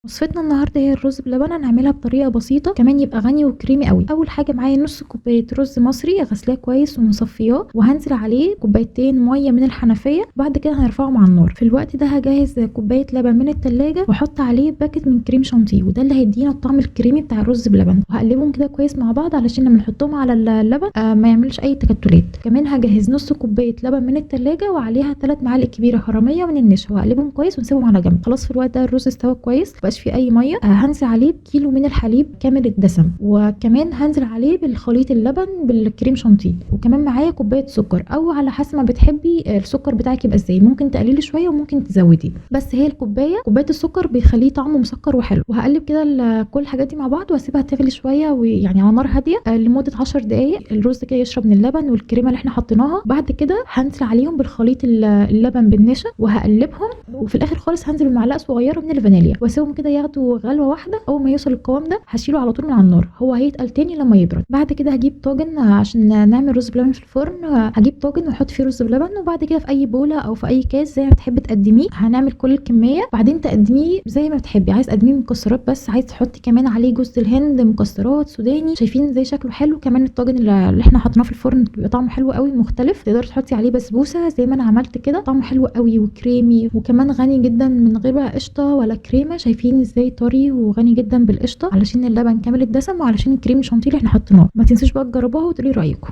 وصفتنا النهارده هي الرز بلبن. هنعملها بطريقه بسيطه كمان يبقى غني وكريمي قوي. اول حاجه معايا نص كوبايه رز مصري غسلاه كويس ومصفياه، وهنزل عليه كوبايتين ميه من الحنفيه. بعد كده هنرفعهم على النار. في الوقت ده هجهز كوبايه لبن من التلاجة واحط عليه باكت من كريم شانتيه، وده اللي هيدينا الطعم الكريمي بتاع الرز بلبن. وهقلبهم كده كويس مع بعض علشان لما نحطهم على اللبن ما يعملش اي تكتلات. كمان هجهز نص كوبايه لبن من التلاجة وعليها 3 معالق كبيره حراميه من النشا، وهقلبهم كويس ونسيبهم على جنب. خلاص في الوقت ده الرز استوى كويس، مبقاش فيه اي ميه. هنزل عليه بكيلو من الحليب كامل الدسم، وكمان هنزل عليه بالخليط اللبن بالكريم شانتيه، وكمان معايا كوبايه سكر، او على حسب ما بتحبي السكر بتاعك يبقى ازاي، ممكن تقللي شويه وممكن تزودي، بس هي كوبايه السكر بيخليه طعمه مسكر وحلو. وهقلب كده كل الحاجات دي مع بعض واسيبها تغلي شويه، ويعني على نار هاديه لمده 10 دقائق. الرز كده يشرب من اللبن والكريمه اللي احنا حطيناها. بعد كده هنزل عليهم بالخليط اللبن بالنشا وهقلبهم، وفي الاخر خالص هنزل بمعلقه صغيره من الفانيليا واسيبهم كده ياخدوا غلوه واحده. اول ما يوصل القوام ده هشيله على طول من على النار، هو هيتقل تاني لما يبرد. بعد كده هجيب طاجن عشان نعمل رز بلبن في الفرن. هجيب طاجن واحط فيه رز بلبن، وبعد كده في اي بوله او في اي كاس زي ما بتحبي تقدميه هنعمل كل الكميه. بعدين تقدميه زي ما بتحبي، عايز تقدميه مكسرات بس، عايز تحطي كمان عليه جوز الهند، مكسرات سوداني. شايفين زي شكله حلو؟ كمان الطاجن اللي احنا حطيناه في الفرن بيبقى طعمه حلو قوي مختلف. تقدري تحطي عليه بسبوسه زي ما انا عملت كده، طعمه حلو قوي وكريمي، وكمان غني جدا من غير بقى قشطه ولا كريمه. شايفين ازاي طري وغني جدا بالقشطه علشان اللبن كامل الدسم وعلشان الكريم شانتيه اللي احنا حطيناه. ما تنسوش بقى تجربوها وتقولي رايكم.